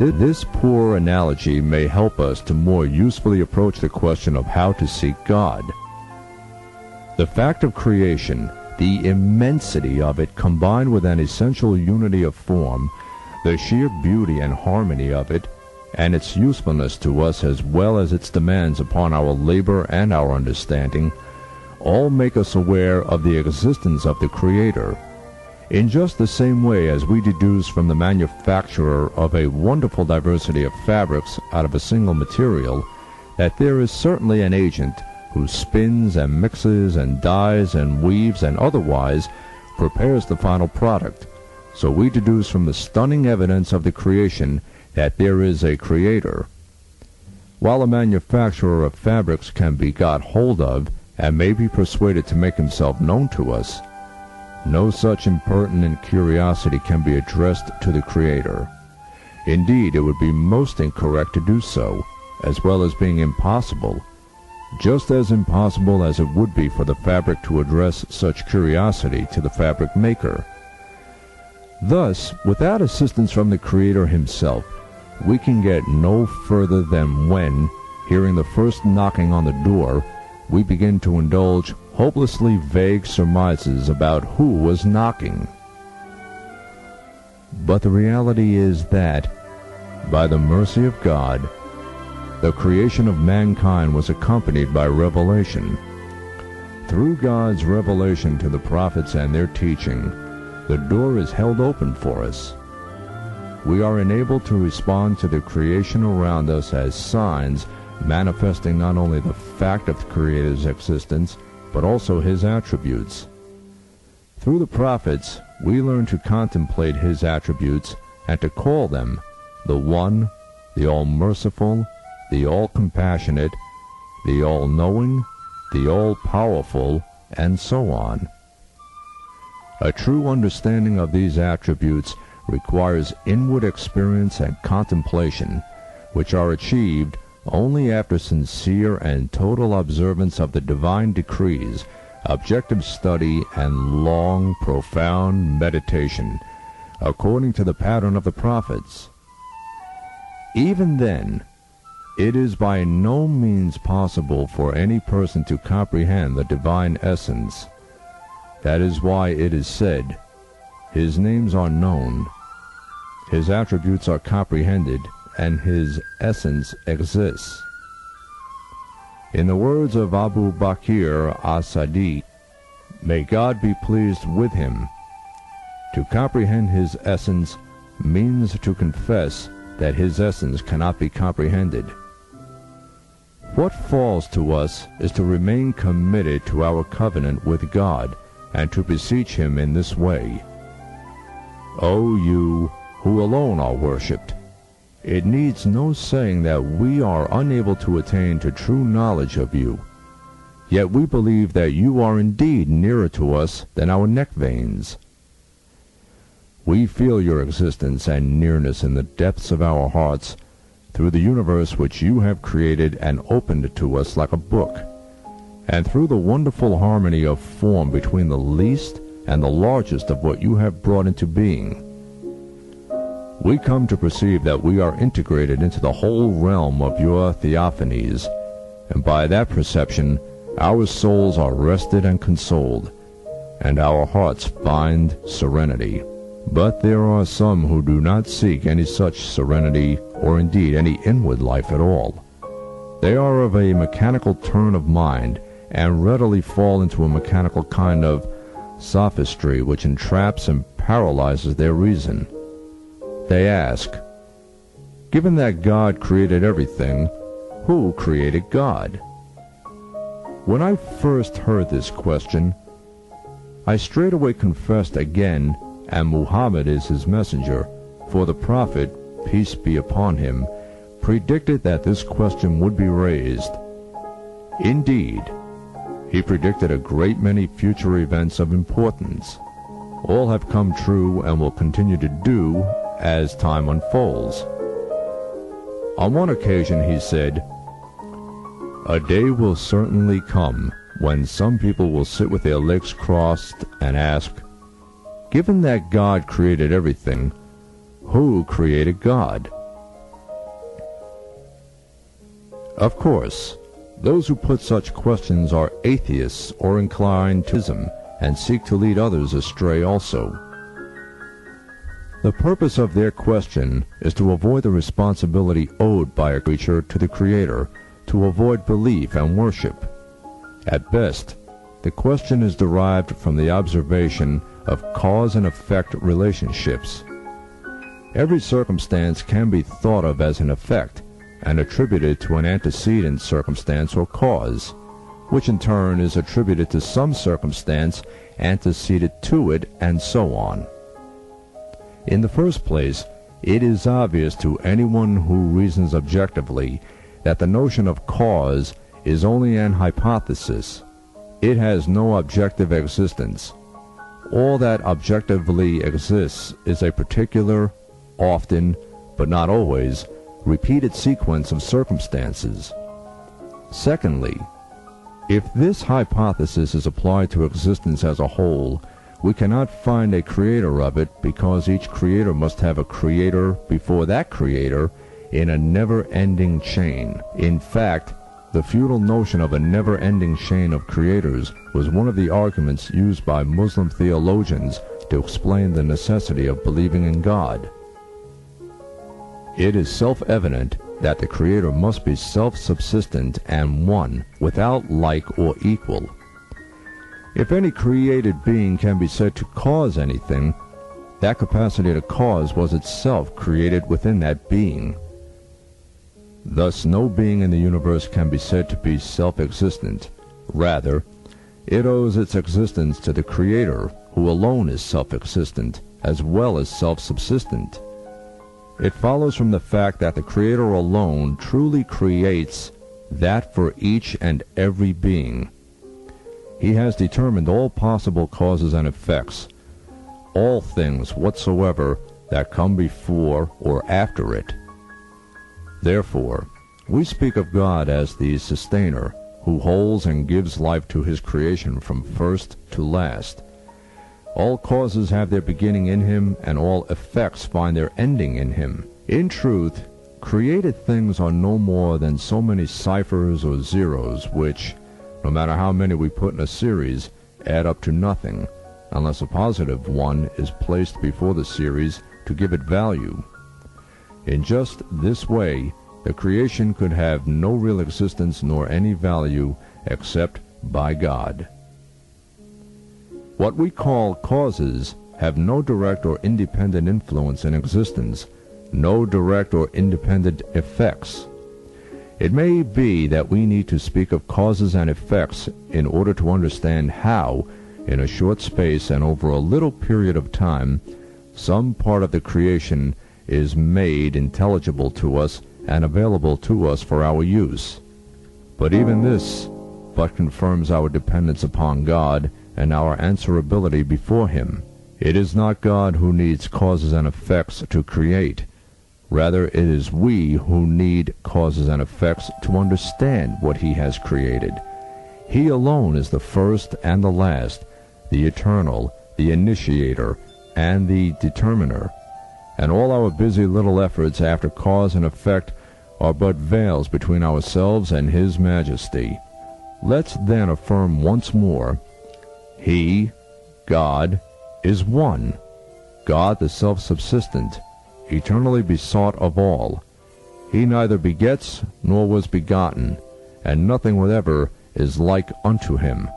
This poor analogy may help us to more usefully approach the question of how to seek God. The fact of creation, the immensity of it combined with an essential unity of form, the sheer beauty and harmony of it, and its usefulness to us as well as its demands upon our labor and our understanding, all make us aware of the existence of the Creator. In just the same way as we deduce from the manufacturer of a wonderful diversity of fabrics out of a single material that there is certainly an agent who spins and mixes and dyes and weaves and otherwise prepares the final product, so we deduce from the stunning evidence of the creation that there is a Creator. While a manufacturer of fabrics can be got hold of and may be persuaded to make himself known to us, no such impertinent curiosity can be addressed to the Creator. Indeed, it would be most incorrect to do so, as well as being impossible, just as impossible as it would be for the fabric to address such curiosity to the fabric maker. Thus, without assistance from the Creator himself, we can get no further than when, hearing the first knocking on the door, we begin to indulge hopelessly vague surmises about who was knocking. But the reality is that, by the mercy of God, the creation of mankind was accompanied by revelation. Through God's revelation to the prophets and their teaching, the door is held open for us. We are enabled to respond to the creation around us as signs manifesting not only the fact of the Creator's existence, but also His attributes. Through the prophets, we learn to contemplate His attributes and to call them the One, the All-Merciful, the All-Compassionate, the All-Knowing, the All-Powerful, and so on. A true understanding of these attributes requires inward experience and contemplation, which are achieved only after sincere and total observance of the divine decrees, objective study, and long, profound meditation, according to the pattern of the prophets. Even then, it is by no means possible for any person to comprehend the divine essence. That is why it is said, His names are known, His attributes are comprehended, and His essence exists. In the words of Abu Bakr as-Sadiq, may God be pleased with him, to comprehend His essence means to confess that His essence cannot be comprehended. What falls to us is to remain committed to our covenant with God and to beseech Him in this way. O you who alone are worshipped, it needs no saying that we are unable to attain to true knowledge of you. Yet we believe that you are indeed nearer to us than our neck veins. We feel your existence and nearness in the depths of our hearts through the universe which you have created and opened to us like a book, and through the wonderful harmony of form between the least and the largest of what you have brought into being. We come to perceive that we are integrated into the whole realm of your theophanies, and by that perception our souls are rested and consoled, and our hearts find serenity. But there are some who do not seek any such serenity, or indeed any inward life at all. They are of a mechanical turn of mind, and readily fall into a mechanical kind of sophistry which entraps and paralyzes their reason. They ask, given that God created everything, who created God? When I first heard this question, I straightway confessed again, and Muhammad is his messenger, for the prophet, peace be upon him, predicted that this question would be raised. Indeed, he predicted a great many future events of importance. All have come true and will continue to do as time unfolds. On one occasion he said, "A day will certainly come when some people will sit with their legs crossed and ask, given that God created everything, who created God? Of course, those who put such questions are atheists or inclined to ism and seek to lead others astray also. The purpose of their question is to avoid the responsibility owed by a creature to the Creator, to avoid belief and worship. At best, the question is derived from the observation of cause and effect relationships. Every circumstance can be thought of as an effect and attributed to an antecedent circumstance or cause, which in turn is attributed to some circumstance antecedent to it, and so on. In the first place, it is obvious to anyone who reasons objectively that the notion of cause is only an hypothesis. It has no objective existence. All that objectively exists is a particular, often, but not always, repeated sequence of circumstances. Secondly, if this hypothesis is applied to existence as a whole, we cannot find a creator of it, because each creator must have a creator before that creator in a never-ending chain. In fact, the futile notion of a never-ending chain of creators was one of the arguments used by Muslim theologians to explain the necessity of believing in God. It is self-evident that the Creator must be self-subsistent and one, without like or equal. If any created being can be said to cause anything, that capacity to cause was itself created within that being. Thus, no being in the universe can be said to be self-existent. Rather, it owes its existence to the Creator, who alone is self-existent, as well as self-subsistent. It follows from the fact that the Creator alone truly creates that for each and every being. He has determined all possible causes and effects, all things whatsoever that come before or after it. Therefore, we speak of God as the sustainer, who holds and gives life to his creation from first to last. All causes have their beginning in him, and all effects find their ending in him. In truth, created things are no more than so many ciphers or zeros which, no matter how many we put in a series, add up to nothing, unless a positive one is placed before the series to give it value. In just this way, the creation could have no real existence nor any value except by God. What we call causes have no direct or independent influence in existence, no direct or independent effects. It may be that we need to speak of causes and effects in order to understand how, in a short space and over a little period of time, some part of the creation is made intelligible to us and available to us for our use. But even this but confirms our dependence upon God and our answerability before Him. It is not God who needs causes and effects to create. Rather, it is we who need causes and effects to understand what He has created. He alone is the first and the last, the eternal, the initiator, and the determiner. And all our busy little efforts after cause and effect are but veils between ourselves and His majesty. Let's then affirm once more, He, God, is one, God the self-subsistent, eternally besought of all. He neither begets nor was begotten, and nothing whatever is like unto Him.